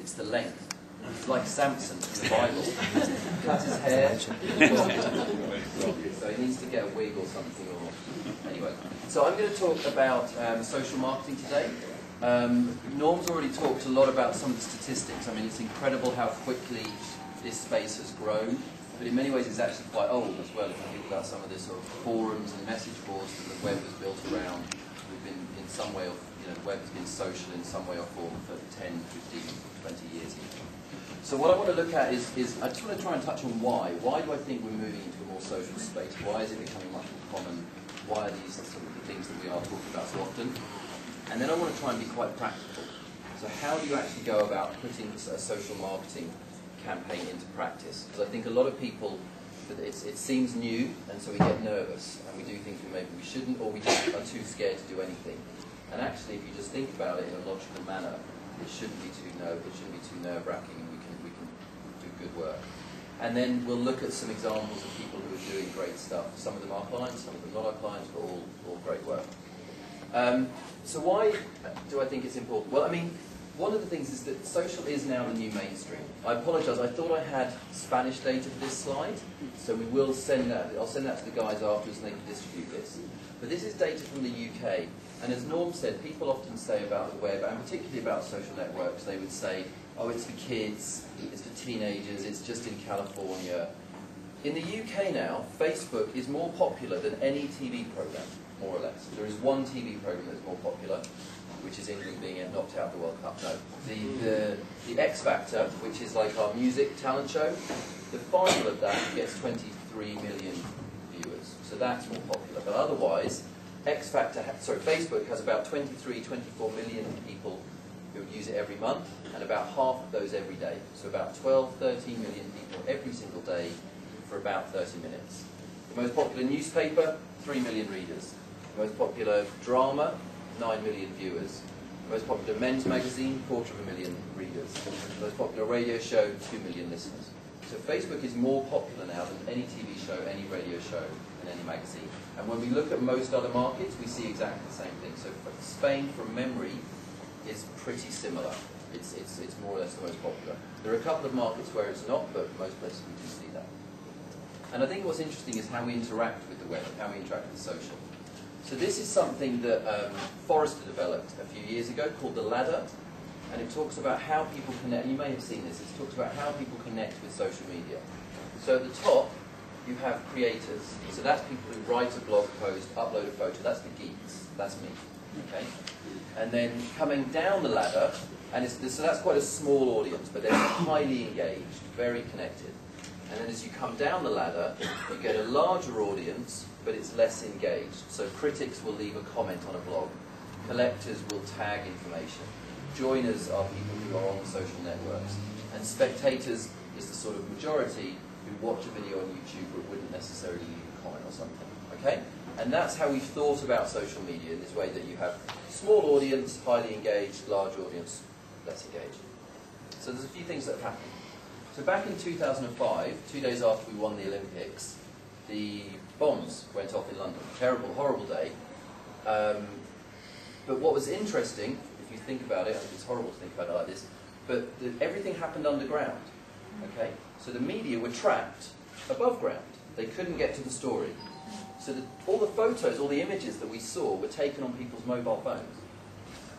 it's the length. It's like Samson in the Bible. Cut his hair. So he needs to get a wig or something. Anyway, so I'm going to talk about social marketing today. Norm's already talked a lot about some of the statistics. I mean, it's incredible how quickly this space has grown, but in many ways it's actually quite old as well. If you think about some of the sort of forums and message boards that the web was built around, we've been in some way, the web has been social in some way or form for 10, 15, 20 years even. So what I want to look at is I just want to try and touch on why. Why do I think we're moving into a more social space? Why is it becoming much more common? Why are these some of the things that we are talking about so often? And then I want to try and be quite practical. So how do you actually go about putting a social marketing campaign into practice? Because I think a lot of people, it seems new, and so we get nervous, and we do things maybe we shouldn't, or we just are too scared to do anything. And actually, if you just think about it in a logical manner, it shouldn't be too nerve-wracking, and we can do good work. And then we'll look at some examples of people who are doing great stuff. Some of them are clients, some of them not our clients, but all great work. So why do I think it's important? Well, I mean, one of the things is that social is now the new mainstream. I apologise, I thought I had Spanish data for this slide, so we will send that. I'll send that to the guys afterwards and they can distribute this. But this is data from the UK, and as Norm said, people often say about the web, and particularly about social networks, they would say, oh, it's for kids, it's for teenagers, it's just in California. In the UK now, Facebook is more popular than any TV programme, more or less. There is one TV programme that's more popular, which is England being knocked out of the World Cup. No. The X Factor, which is like our music talent show, the final of that gets 23 million viewers. So that's more popular. But otherwise, Facebook has about 23, 24 million people who use it every month, and about half of those every day. So about 12, 13 million people every single day for about 30 minutes. The most popular newspaper, 3 million readers. The most popular drama, 9 million viewers. The most popular men's magazine, 250,000 readers. The most popular radio show, 2 million listeners. So Facebook is more popular now than any TV show, any radio show, and any magazine. And when we look at most other markets, we see exactly the same thing. So Spain, from memory, is pretty similar. It's more or less the most popular. There are a couple of markets where it's not, but most places we do see that. And I think what's interesting is how we interact with the web, how we interact with social. So this is something that Forrester developed a few years ago called the ladder, and it talks about how people connect. You may have seen this. It talks about how people connect with social media. So at the top, you have creators. So that's people who write a blog post, upload a photo. That's the geeks. That's me. Okay. And then coming down the ladder, and so that's quite a small audience, but they're highly engaged, very connected. And then as you come down the ladder, you get a larger audience, but it's less engaged. So critics will leave a comment on a blog. Collectors will tag information. Joiners are people who are on social networks. And spectators is the sort of majority who watch a video on YouTube but wouldn't necessarily leave a comment or something. Okay? And that's how we've thought about social media, in this way that you have small audience, highly engaged, large audience, less engaged. So there's a few things that have happened. So back in 2005, 2 days after we won the Olympics, the bombs went off in London. Terrible, horrible day. But what was interesting, if you think about it, I think it's horrible to think about it like this, but everything happened underground. Okay? So the media were trapped above ground. They couldn't get to the story. So all the photos, all the images that we saw were taken on people's mobile phones.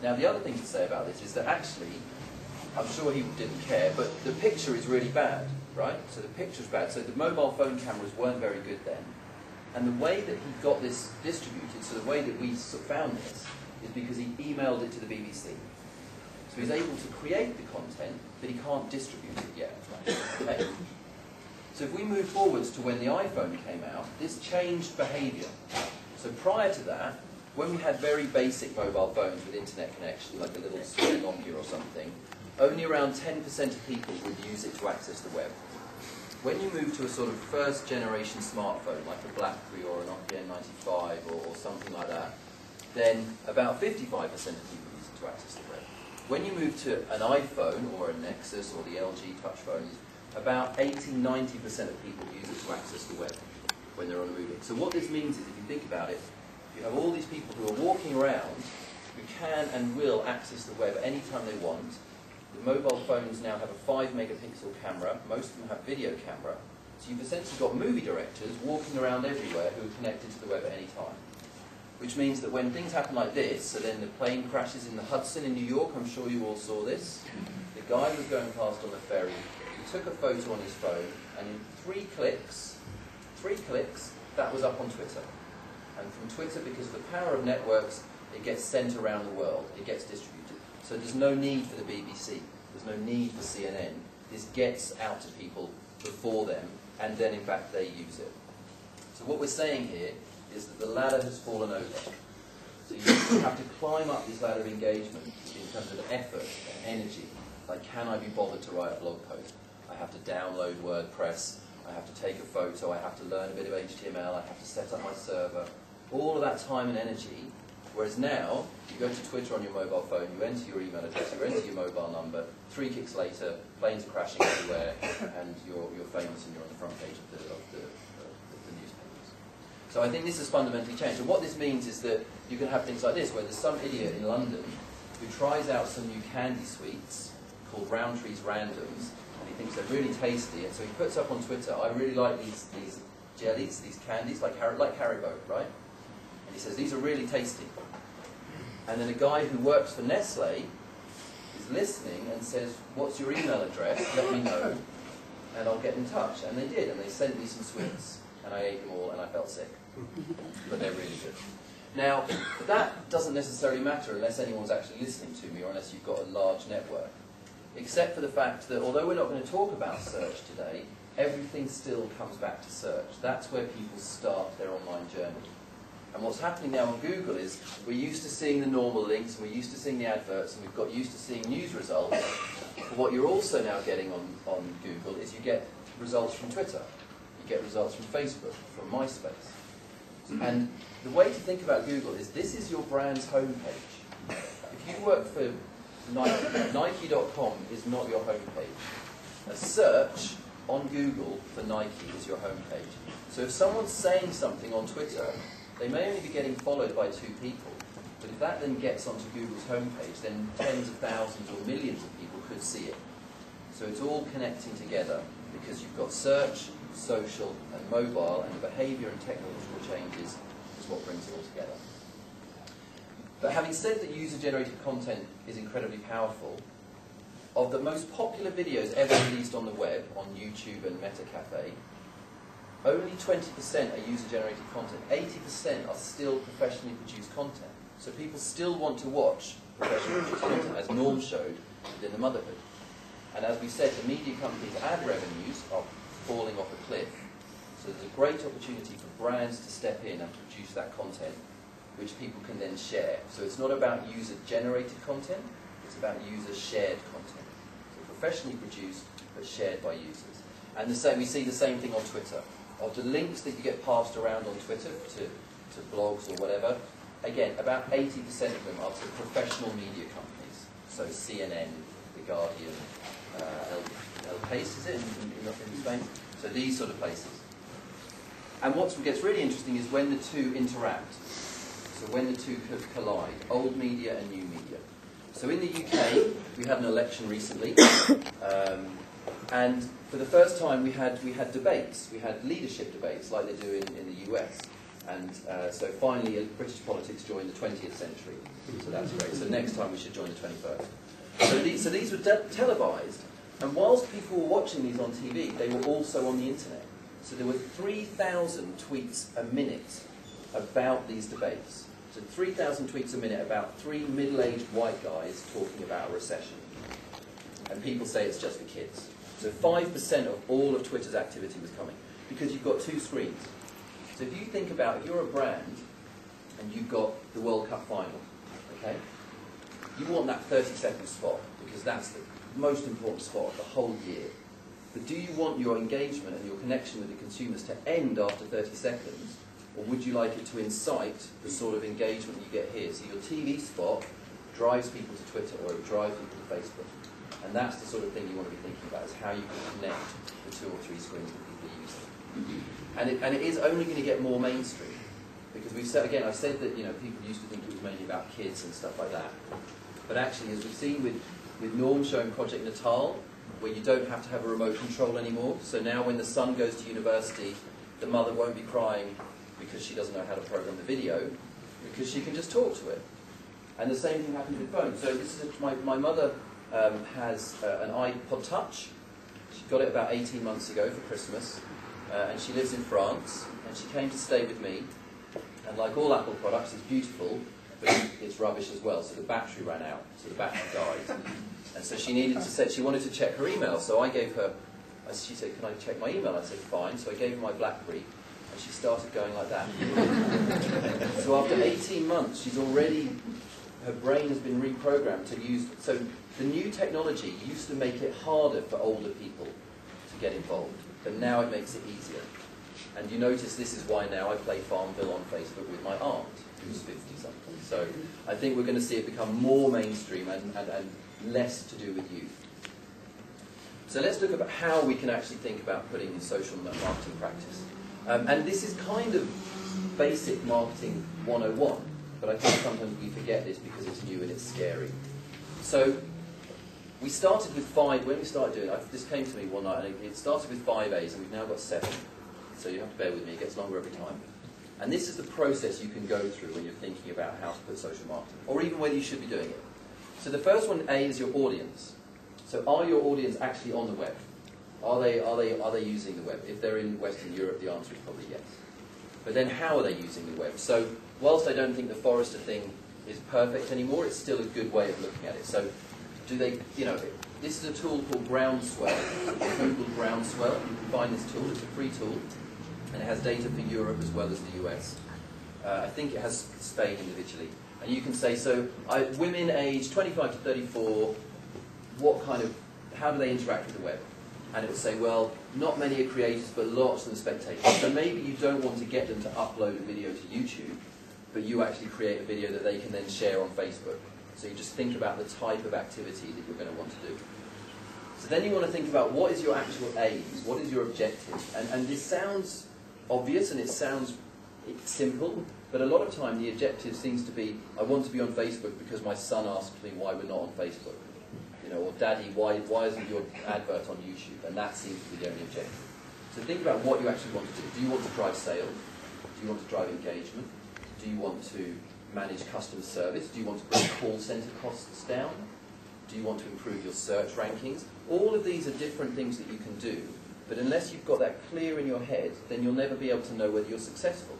Now the other thing to say about this is that actually, I'm sure he didn't care, but the picture is really bad, right? So the picture's bad. So the mobile phone cameras weren't very good then. And the way that he got this distributed, so the way that we sort of found this, is because he emailed it to the BBC. So he's able to create the content, but he can't distribute it yet. Okay? So if we move forwards to when the iPhone came out, this changed behaviour. So prior to that, when we had very basic mobile phones with internet connection, like a little swede Nokia or something, only around 10% of people would use it to access the web. When you move to a sort of first generation smartphone, like a BlackBerry or an Nokia 95 or something like that, then about 55% of people use it to access the web. When you move to an iPhone or a Nexus or the LG touch phones, about 80–90% of people use it to access the web when they're on the move. So what this means is, if you think about it, you have all these people who are walking around who can and will access the web any time they want, The mobile phones now have a 5-megapixel camera. Most of them have video camera. So you've essentially got movie directors walking around everywhere who are connected to the web at any time. Which means that when things happen like this, so then the plane crashes in the Hudson in New York, I'm sure you all saw this. The guy was going past on the ferry, he took a photo on his phone, and in 3 clicks, that was up on Twitter. And from Twitter, because of the power of networks, it gets sent around the world, it gets distributed. So there's no need for the BBC, there's no need for CNN. This gets out to people before them, and then in fact they use it. So what we're saying here is that the ladder has fallen over. So you have to climb up this ladder of engagement in terms of effort and energy. Like, can I be bothered to write a blog post? I have to download WordPress, I have to take a photo, I have to learn a bit of HTML, I have to set up my server. All of that time and energy. Whereas now, you go to Twitter on your mobile phone, you enter your email address, you enter your mobile number, 3 clicks later, planes are crashing everywhere, and you're famous and you're on the front page of the newspapers. So I think this has fundamentally changed. And what this means is that you can have things like this, where there's some idiot in London who tries out some new candy sweets called Roundtree's Randoms, and he thinks they're really tasty, and so he puts up on Twitter, I really like these jellies, these candies, like Haribo, right? And he says, these are really tasty. And then a guy who works for Nestle is listening and says, what's your email address? Let me know, and I'll get in touch. And they did, and they sent me some sweets, and I ate them all, and I felt sick. But they're really good. Now, that doesn't necessarily matter unless anyone's actually listening to me, or unless you've got a large network. Except for the fact that, although we're not going to talk about search today, everything still comes back to search. That's where people start their online journey. And what's happening now on Google is we're used to seeing the normal links, and we're used to seeing the adverts, and we've got used to seeing news results. But what you're also now getting on Google is you get results from Twitter. You get results from Facebook, from MySpace. And the way to think about Google is this is your brand's homepage. If you work for Nike, Nike.com is not your homepage. A search on Google for Nike is your homepage. So if someone's saying something on Twitter, they may only be getting followed by 2 people, but if that then gets onto Google's homepage, then tens of thousands or millions of people could see it. So it's all connecting together because you've got search, social, and mobile, and the behaviour and technological changes is what brings it all together. But having said that user-generated content is incredibly powerful, of the most popular videos ever released on the web, on YouTube and Meta Cafe, only 20% are user-generated content. 80% are still professionally produced content. So people still want to watch professionally produced content, as Norm showed within the motherhood. And as we said, the media companies' ad revenues are falling off a cliff. So there's a great opportunity for brands to step in and produce that content, which people can then share. So it's not about user-generated content, it's about user-shared content. So professionally produced, but shared by users. And we see the same thing on Twitter. Of the links that you get passed around on Twitter to blogs or whatever, again, about 80% of them are to professional media companies. So CNN, The Guardian, El País, is it, in Spain? So these sort of places. And what gets really interesting is when the two interact. So when the two collide, old media and new media. So in the UK, we had an election recently. And for the first time, we had debates. We had leadership debates, like they do in the US. And so finally, British politics joined the 20th century. So that's great. So next time, we should join the 21st. So these were televised. And whilst people were watching these on TV, they were also on the internet. So there were 3,000 tweets a minute about these debates. So 3,000 tweets a minute about 3 middle-aged white guys talking about a recession. And people say it's just for kids. So 5% of all of Twitter's activity was coming, because you've got 2 screens. So if you think about, if you're a brand and you've got the World Cup final, okay, you want that 30-second spot, because that's the most important spot of the whole year. But do you want your engagement and your connection with the consumers to end after 30 seconds, or would you like it to incite the sort of engagement you get here? So your TV spot drives people to Twitter, or it drives people to Facebook. And that's the sort of thing you want to be thinking about, is how you can connect the 2 or 3 screens that people are using. And it is only going to get more mainstream. Because we've said, again, I've said that people used to think it was mainly about kids and stuff like that. But actually, as we've seen with with Norm showing Project Natal, where you don't have to have a remote control anymore. So now when the son goes to university, the mother won't be crying because she doesn't know how to program the video, because she can just talk to it. And the same thing happens with phones. So this is my mother has an iPod Touch. She got it about 18 months ago for Christmas, and she lives in France, and she came to stay with me. And like all Apple products, it's beautiful, but it's rubbish as well. So the battery ran out, so the battery died. And so she needed to she wanted to check her email. So I gave her, she said, can I check my email? I said, fine. So I gave her my BlackBerry, and she started going like that. So after 18 months, she's already, her brain has been reprogrammed to use, so the new technology used to make it harder for older people to get involved, but now it makes it easier. And you notice this is why now I play Farmville on Facebook with my aunt, who's 50-something. So I think we're going to see it become more mainstream and less to do with youth. So let's look at how we can actually think about putting in social marketing practice. And this is kind of basic marketing 101, but I think sometimes we forget this because it's new and it's scary. So we started with 5, when we started doing it, this came to me one night, and it started with 5 A's, and we've now got 7. So you have to bear with me, it gets longer every time. And this is the process you can go through when you're thinking about how to put social marketing, or even whether you should be doing it. So the first one, A, is your audience. So are your audience actually on the web? Are they using the web? If they're in Western Europe, the answer is probably yes. But then how are they using the web? So whilst I don't think the Forrester thing is perfect anymore, it's still a good way of looking at it. So do they, this is a tool called Groundswell. Google Groundswell. You can find this tool. It's a free tool. And it has data for Europe as well as the US. I think it has Spain individually. And you can say, so women aged 25 to 34, how do they interact with the web? And it will say, well, not many are creators, but lots of them spectators. So maybe you don't want to get them to upload a video to YouTube, but you actually create a video that they can then share on Facebook. So you just think about the type of activity that you're going to want to do. So then you want to think about what is your actual aims, what is your objective? And this sounds obvious and it sounds simple, but a lot of time the objective seems to be, I want to be on Facebook because my son asked me why we're not on Facebook. Or Daddy, why isn't your advert on YouTube? And that seems to be the only objective. So think about what you actually want to do. Do you want to drive sales? Do you want to drive engagement? Do you want to manage customer service? Do you want to bring call center costs down? Do you want to improve your search rankings? All of these are different things that you can do, but unless you've got that clear in your head, then you'll never be able to know whether you're successful.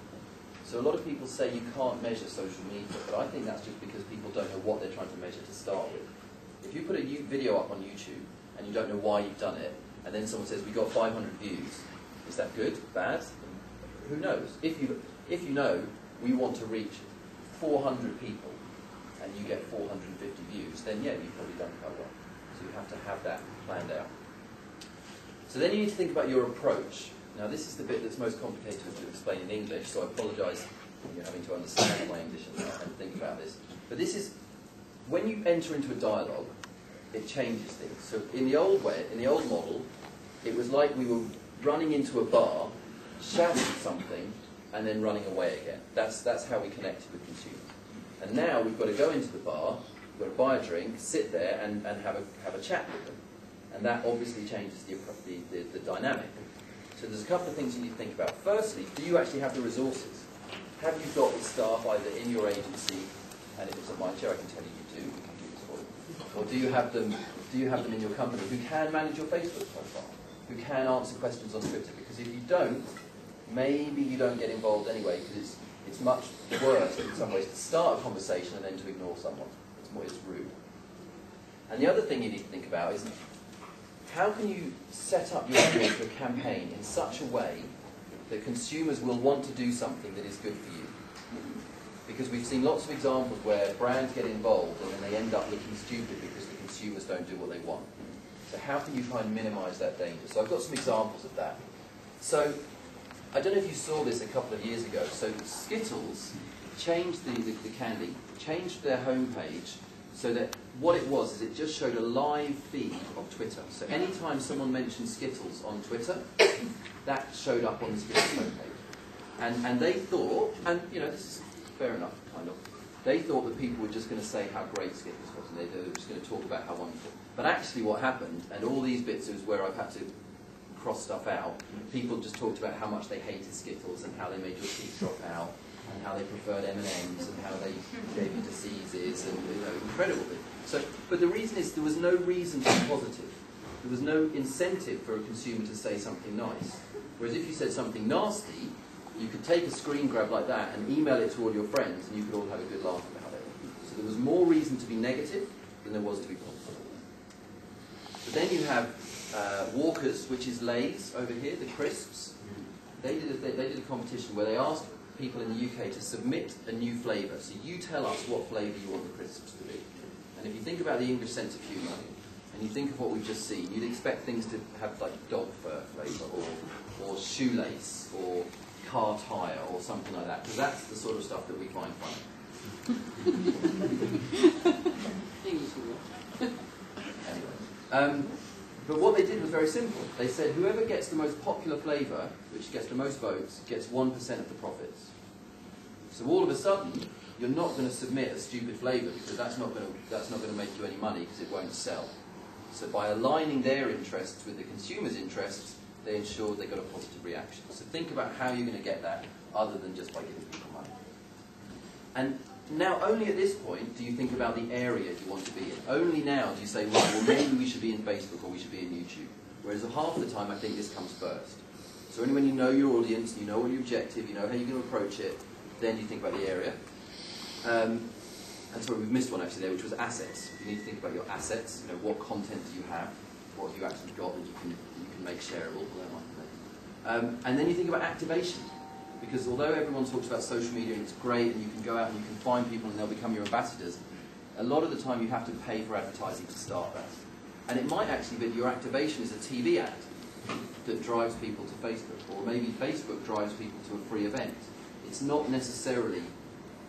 So a lot of people say you can't measure social media, but I think that's just because people don't know what they're trying to measure to start with. If you put a video up on YouTube and you don't know why you've done it, and then someone says, we got 500 views, is that good? Bad? Who knows? If you know we want to reach 400 people and you get 450 views, then yeah, you've probably done quite well. So you have to have that planned out. So then you need to think about your approach. Now this is the bit that's most complicated to explain in English, so I apologise for you having to understand my English and think about this. But this is, when you enter into a dialogue, it changes things. So in the old model, it was like we were running into a bar, shouting something, and then running away again. That's how we connected with consumers. And now we've got to go into the bar, we've got to buy a drink, sit there, and have a chat with them. And that obviously changes the dynamic. So there's a couple of things you need to think about. Firstly, do you actually have the resources? Have you got the staff either in your agency, and if it's at Mindshaer, I can tell you you do, we can do this for you. Or do you have them in your company who can manage your Facebook profile, who can answer questions on Twitter? Because if you don't, maybe you don't get involved anyway, because it's much worse in some ways to start a conversation and then to ignore someone. It's rude. And the other thing you need to think about is, how can you set up your audience for a campaign in such a way that consumers will want to do something that is good for you? Because we've seen lots of examples where brands get involved and then they end up looking stupid because the consumers don't do what they want. So how can you try and minimise that danger? So I've got some examples of that. So I don't know if you saw this a couple of years ago. So Skittles changed the candy, changed their homepage so that what it was is it just showed a live feed of Twitter. So anytime someone mentioned Skittles on Twitter, that showed up on the Skittles homepage. And they thought, and this is fair enough, kind of, they thought that people were just going to say how great Skittles was, and they were just going to talk about how wonderful. But actually what happened, and all these bits is where I've had to cross stuff out, people just talked about how much they hated Skittles and how they made your teeth drop out, and how they preferred M&Ms, and how they gave you diseases, and incredible things. So, but the reason is there was no reason to be positive. There was no incentive for a consumer to say something nice. Whereas if you said something nasty, you could take a screen grab like that and email it to all your friends, and you could all have a good laugh about it. So there was more reason to be negative than there was to be positive. But then you have Walkers, which is Lay's over here, the crisps. They did a competition where they asked people in the UK to submit a new flavour. So you tell us what flavour you want the crisps to be. And if you think about the English sense of humour, and you think of what we've just seen, you'd expect things to have like dog fur flavour, or shoelace, or car tyre, or something like that, because that's the sort of stuff that we find funny. Anyway, but what they did was very simple. They said whoever gets the most popular flavour, which gets the most votes, gets 1% of the profits. So all of a sudden, you're not going to submit a stupid flavour, because that's not going to make you any money, because it won't sell. So by aligning their interests with the consumer's interests, they ensured they got a positive reaction. So think about how you're going to get that, other than just by giving people money. And now, only at this point do you think about the area you want to be in. Only now do you say, well, maybe we should be in Facebook, or we should be in YouTube. Whereas half the time, I think this comes first. So only when you know your audience, you know what your objective, you know how you're going to approach it, then you think about the area. And sorry, we've missed one actually there, which was assets. You need to think about your assets. You know, what content do you have? What have you actually got that you can make shareable? And then you think about activation. Because although everyone talks about social media and it's great, and you can go out and you can find people and they'll become your ambassadors, a lot of the time you have to pay for advertising to start that. And it might actually be that your activation is a TV ad that drives people to Facebook, or maybe Facebook drives people to a free event. It's not necessarily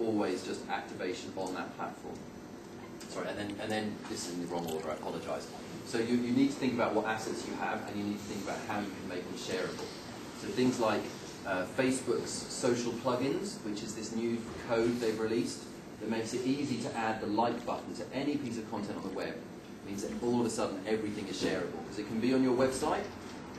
always just activation on that platform. Sorry, and then this is in the wrong order, I apologise. So you need to think about what assets you have, and you need to think about how you can make them shareable. So things like Facebook's social plugins, which is this new code they've released that makes it easy to add the like button to any piece of content on the web. It means that all of a sudden everything is shareable, because it can be on your website,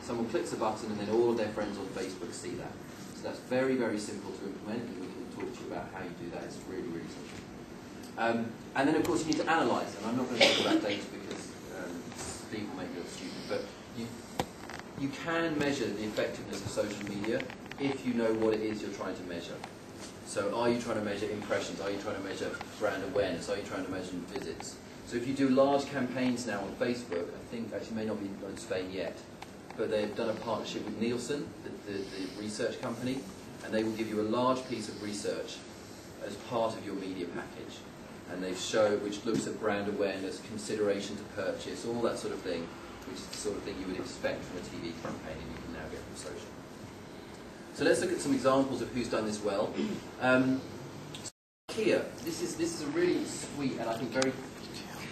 someone clicks a button, and then all of their friends on Facebook see that. So that's very, very simple to implement, and we can talk to you about how you do that. It's really, really simple. And then, of course, you need to analyse, and I'm not going to talk about data because Steve will make you look stupid, but you can measure the effectiveness of social media if you know what it is you're trying to measure. So are you trying to measure impressions? Are you trying to measure brand awareness? Are you trying to measure visits? So if you do large campaigns now on Facebook, I think actually may not be in Spain yet, but they've done a partnership with Nielsen, the research company, and they will give you a large piece of research as part of your media package. And they show, which looks at brand awareness, consideration to purchase, all that sort of thing, which is the sort of thing you would expect from a TV campaign, and you can now get from social. So let's look at some examples of who's done this well. Here, this is a really sweet and I think very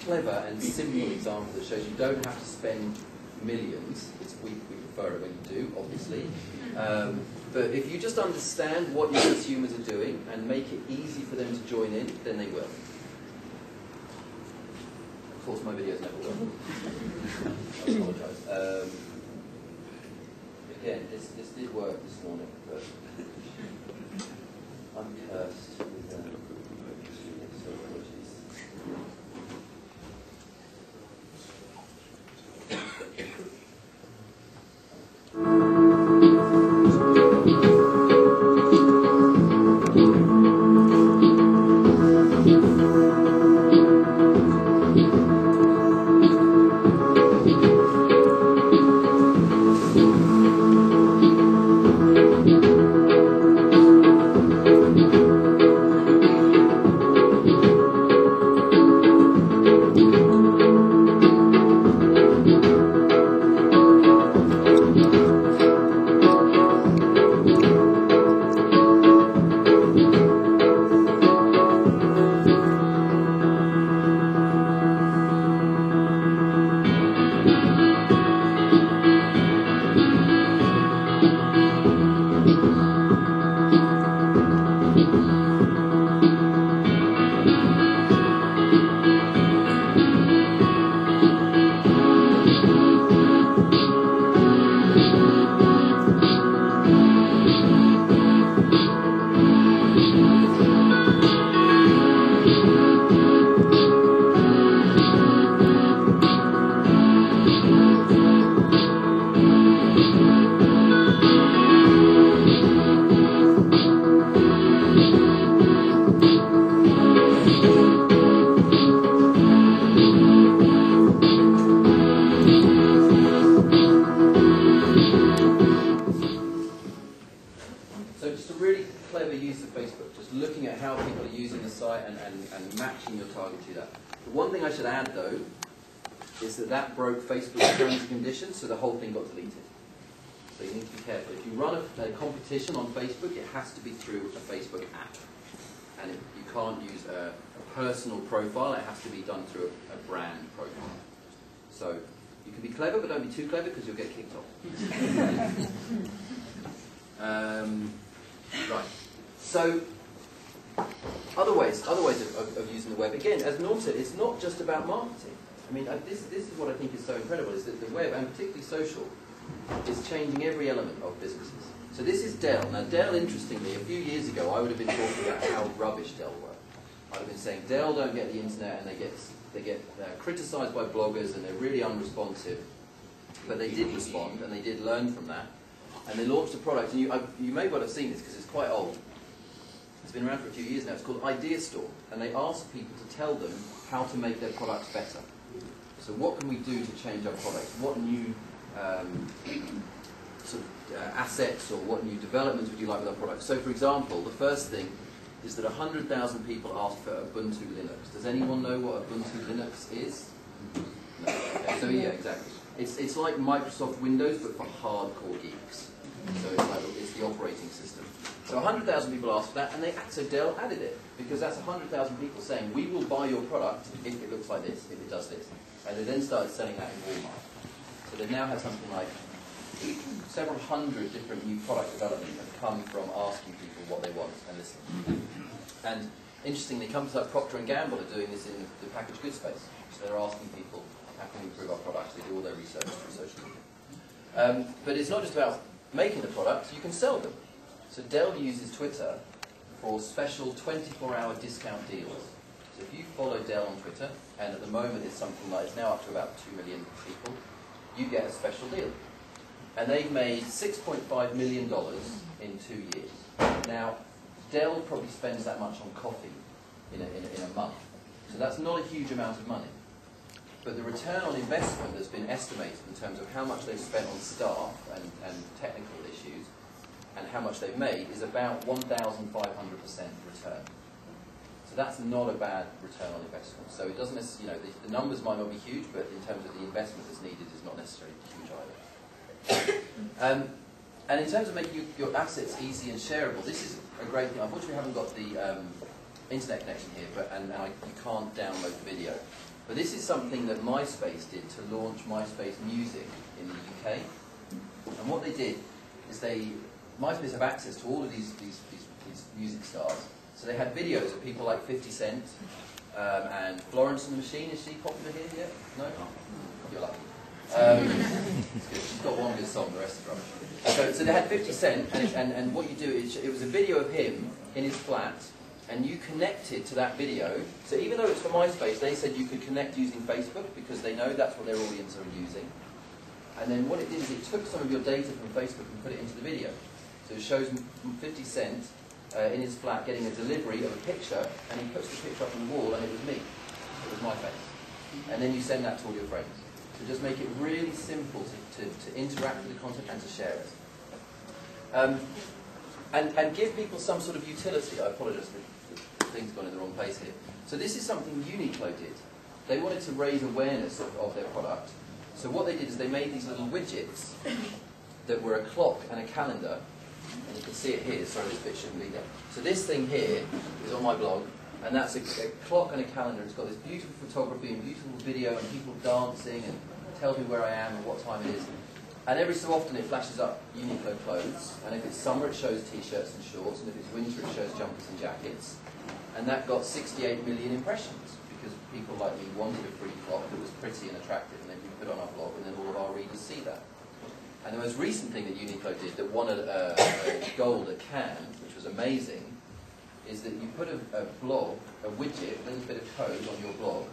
clever and simple example that shows you don't have to spend millions. We prefer it when you do, obviously. But if you just understand what your consumers are doing and make it easy for them to join in, then they will. Of course, my videos never will. I apologise. Again, this did work this morning, but I'm cursed with so apologies. that broke Facebook's terms and conditions, so the whole thing got deleted. So you need to be careful. If you run a competition on Facebook, it has to be through a Facebook app. And you can't use a personal profile, it has to be done through a brand profile. So you can be clever, but don't be too clever because you'll get kicked off. Right. So other ways of using the web. Again, as Norm said, it's not just about marketing. I mean, this is what I think is so incredible, is that the web, and particularly social, is changing every element of businesses. So this is Dell. Now Dell, interestingly, a few years ago, I would have been talking about how rubbish Dell were. I'd have been saying Dell don't get the internet, and they get criticised by bloggers, and they're really unresponsive. But they did respond, and they did learn from that. And they launched a product, and you may well have seen this because it's quite old. It's been around for a few years now. It's called Idea Store, and they ask people to tell them how to make their products better. So what can we do to change our products? What new assets or what new developments would you like with our products? So for example, the first thing is that 100,000 people asked for Ubuntu Linux. Does anyone know what Ubuntu Linux is? No. Okay. So yeah, exactly. It's like Microsoft Windows, but for hardcore geeks. So it's the operating system. So 100,000 people asked for that, and so Dell added it, because that's 100,000 people saying, we will buy your product if it looks like this, if it does this. And they then started selling that in Walmart. So they now have something like several hundred different new product development that come from asking people what they want and listening. And interestingly, companies like Procter & Gamble are doing this in the packaged goods space. So they're asking people, how can we improve our products? They do all their research through social media. But it's not just about making the products, you can sell them. So Dell uses Twitter for special 24-hour discount deals. So if you follow Dell on Twitter, and at the moment it's something like, it's now up to about 2 million people, you get a special deal. And they've made $6.5 million in 2 years. Now, Dell probably spends that much on coffee in a month. So that's not a huge amount of money. But the return on investment that's been estimated in terms of how much they've spent on staff and technical issues and how much they've made is about 1,500% return. So that's not a bad return on investment. So it doesn't necessarily, the numbers might not be huge, but in terms of the investment that's needed is not necessarily huge either. And in terms of making your assets easy and shareable, this is a great thing. Unfortunately, we haven't got the internet connection here, you can't download the video. But this is something that MySpace did to launch MySpace Music in the UK. And what they did is MySpace have access to all of these music stars. So they had videos of people like 50 Cent and Florence and the Machine. Is she popular here yet? No? You're lucky. It's good. She's got one good song, the rest is rubbish. So they had 50 Cent, and what you do is, it was a video of him in his flat, and you connected to that video. So even though it's for MySpace, they said you could connect using Facebook, because they know that's what their audience are using. And then what it did is it took some of your data from Facebook and put it into the video. So it shows 50 Cent in his flat getting a delivery of a picture, and he puts the picture up on the wall, and it was me. It was my face. And then you send that to all your friends. So just make it really simple to interact with the content and to share it. And give people some sort of utility. I apologise, the thing's gone in the wrong place here. So this is something Uniqlo did. They wanted to raise awareness of their product. So what they did is they made these little widgets that were a clock and a calendar. And you can see it here, sorry this bit shouldn't be there. So this thing here is on my blog, and that's a clock and a calendar. It's got this beautiful photography and beautiful video and people dancing and tells me where I am and what time it is. And every so often it flashes up Uniqlo clothes, and if it's summer it shows t-shirts and shorts, and if it's winter it shows jumpers and jackets. And that got 68 million impressions, because people like me wanted a free clock that was pretty and attractive, and then we put on our blog, and then all of our readers see that. And the most recent thing that Uniqlo did that won a gold at Cannes, which was amazing, is that you put a blog, a widget, a little bit of code on your blog,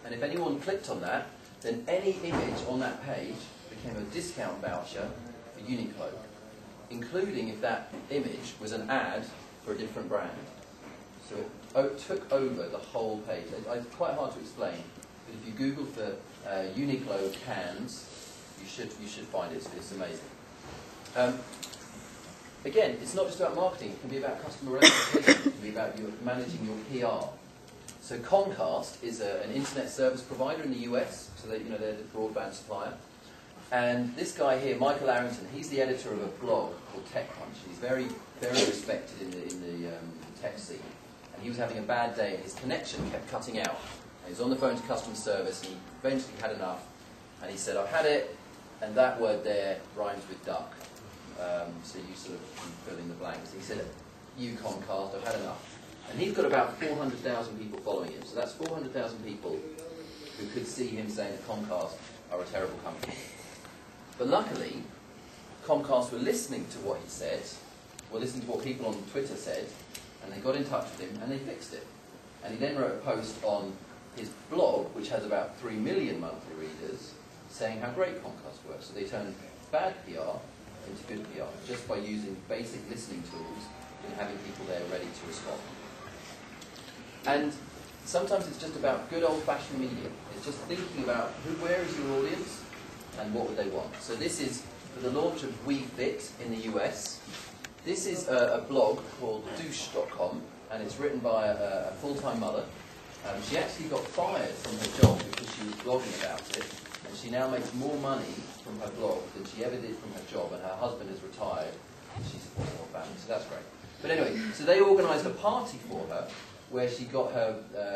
and if anyone clicked on that, then any image on that page became a discount voucher for Uniqlo, including if that image was an ad for a different brand. So it took over the whole page. It's quite hard to explain, but if you Google for Uniqlo cans, you should find it. It's amazing. Again, it's not just about marketing. It can be about customer relationships. It can be about managing your PR. So Comcast is an internet service provider in the US, so they're the broadband supplier. And this guy here, Michael Arrington, he's the editor of a blog called TechCrunch. He's very, very respected in the tech scene. And he was having a bad day, and his connection kept cutting out. And he was on the phone to customer service, and he eventually had enough. And he said, "I've had it," and that word there rhymes with duck. So you sort of fill in the blanks. He said, "You Comcast, I've had enough." And he's got about 400,000 people following him. So that's 400,000 people who could see him saying that Comcast are a terrible company. But luckily, Comcast were listening to what he said, were listening to what people on Twitter said, and they got in touch with him and they fixed it. And he then wrote a post on his blog, which has about 3 million monthly readers, saying how great Comcast were. So they turned bad PR into good PR, just by using basic listening tools and having people there ready to respond. And sometimes it's just about good old-fashioned media. It's just thinking about where is your audience and what would they want. So this is for the launch of WeFit in the US. This is a blog called douche.com, and it's written by a full-time mother. She actually got fired from her job because she was blogging about it, and she now makes more money from her blog than she ever did from her job, and her husband is retired, and she supports her family, so that's great. But anyway, so they organised a party for her, where she got her,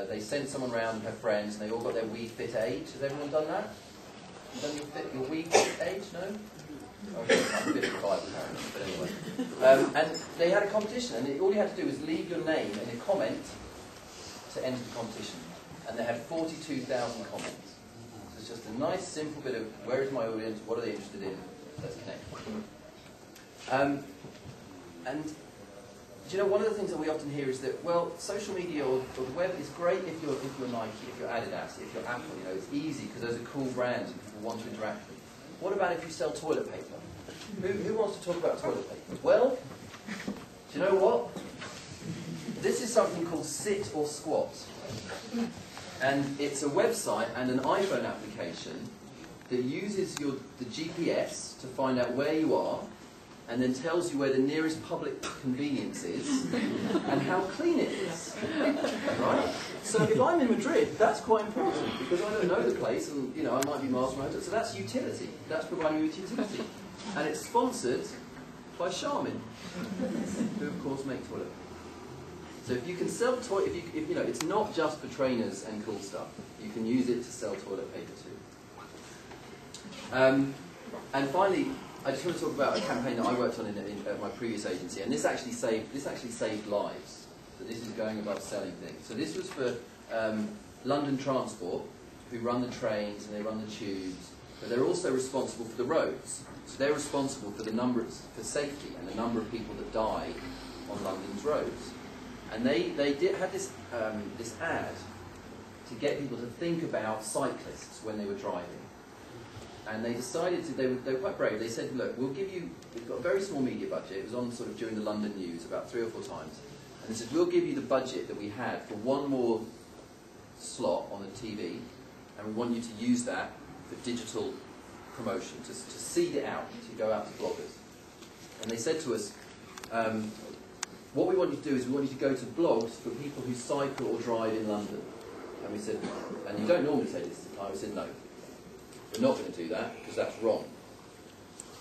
they sent someone around, her friends, and they all got their WeFit age. Has everyone done that? You done your WeFit age? No? Okay, I'm 55 apparently, but anyway. And they had a competition, and all you had to do was leave your name in a comment to enter the competition. And they had 42,000 comments. So it's just a nice, simple bit of, where is my audience, what are they interested in, let's connect. And do you know, one of the things that we often hear is that, well, social media or the web is great if you're Nike, if you're Adidas, if you're Apple, it's easy because those are cool brands and people want to interact with them. What about if you sell toilet paper? Who wants to talk about toilet paper? Well, do you know what? This is something called Sit or Squat. And it's a website and an iPhone application that uses the GPS to find out where you are, and then tells you where the nearest public convenience is and how clean it is. Right? So if I'm in Madrid, that's quite important because I don't know the place and I might be miles from it. So that's utility. That's providing me with utility. And it's sponsored by Charmin, who of course make toilet paper. So if you can sell toilet, if it's not just for trainers and cool stuff. You can use it to sell toilet paper too. And finally, I just want to talk about a campaign that I worked on at my previous agency, and this actually saved lives. So this is going above selling things. So this was for London Transport, who run the trains and they run the tubes, but they're also responsible for the roads. So they're responsible for for safety and the number of people that die on London's roads. And they had this ad to get people to think about cyclists when they were driving. And they decided they were quite brave. They said, look, we've got a very small media budget. It was on sort of during the London news about 3 or 4 times. And they said, we'll give you the budget that we had for one more slot on the TV, and we want you to use that for digital promotion, to seed it out, to go out to bloggers. And they said to us, what we want you to do is we want you to go to blogs for people who cycle or drive in London. And we said, and you don't normally say this, I said no. We're not going to do that, because that's wrong.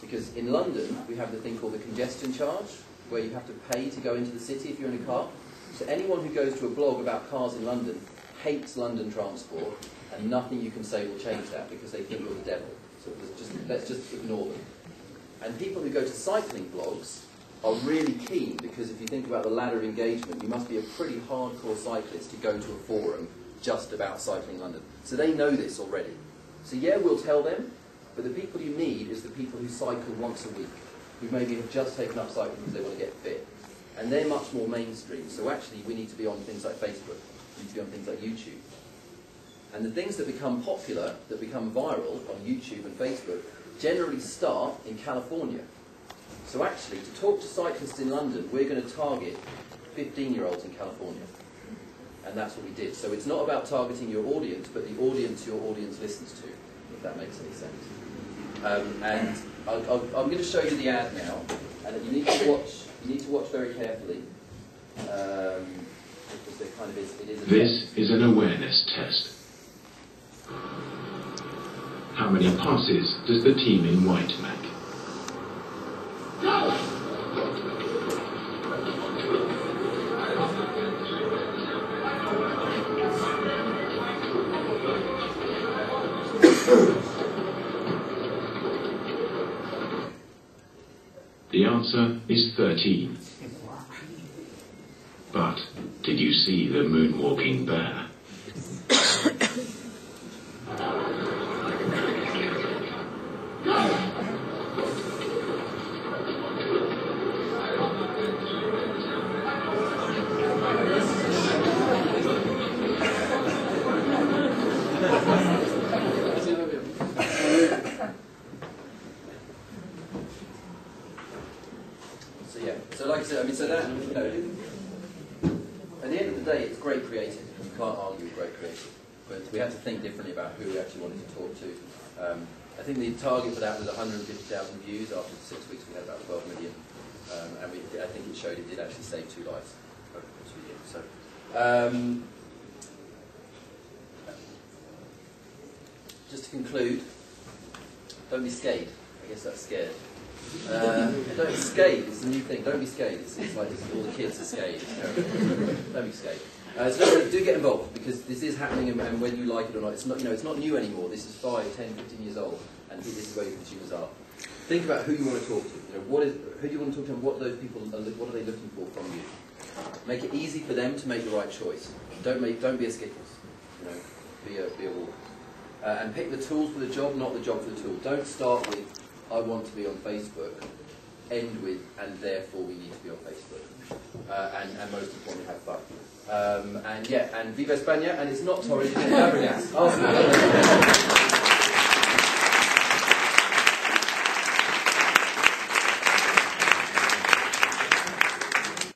Because in London, we have the thing called the congestion charge, where you have to pay to go into the city if you're in a car. So anyone who goes to a blog about cars in London hates London transport, and nothing you can say will change that, because they think you're the devil. So let's just ignore them. And people who go to cycling blogs are really keen, because if you think about the ladder of engagement, you must be a pretty hardcore cyclist to go to a forum just about cycling in London. So they know this already. So yeah, we'll tell them, but the people you need is the people who cycle once a week, who maybe have just taken up cycling because they want to get fit. And they're much more mainstream, so actually we need to be on things like Facebook, we need to be on things like YouTube. And the things that become popular, that become viral on YouTube and Facebook, generally start in California. So actually, to talk to cyclists in London, we're going to target 15-year-olds in California. And that's what we did. So it's not about targeting your audience, but the audience your audience listens to, if that makes any sense. And I'm going to show you the ad now, and you need to watch very carefully. because there kind of is, it is a This is an awareness test. How many passes does the team in white make? The answer is 13. But did you see the moonwalking bear? So like I said, I mean, so that, you know, at the end of the day, it's great creative. You can't argue with great creative. But we had to think differently about who we actually wanted to talk to. I think the target for that was 150,000 views. After 6 weeks, we had about 12 million. And I think it showed it did actually save 2 lives over 2 years. So, just to conclude, don't be scared. I guess that's scared. Don't be scared. It's a new thing. Don't be scared. It's like all the kids are scared. Don't be scared. So do get involved, because this is happening, and whether you like it or not, it's not, you know, it's not new anymore. This is 5, 10, 15 years old, and this is where your consumers are. Think about who you want to talk to. You know, who do you want to talk to, and what those people are, what are they looking for from you? Make it easy for them to make the right choice. Don't be a Skittles. You know, be a wolf. And pick the tools for the job, not the job for the tool. Don't start with, I want to be on Facebook. End with, and therefore we need to be on Facebook. And most importantly, have fun. And yeah, and Viva España, and it's not Torres, it's Fabregas. Oh,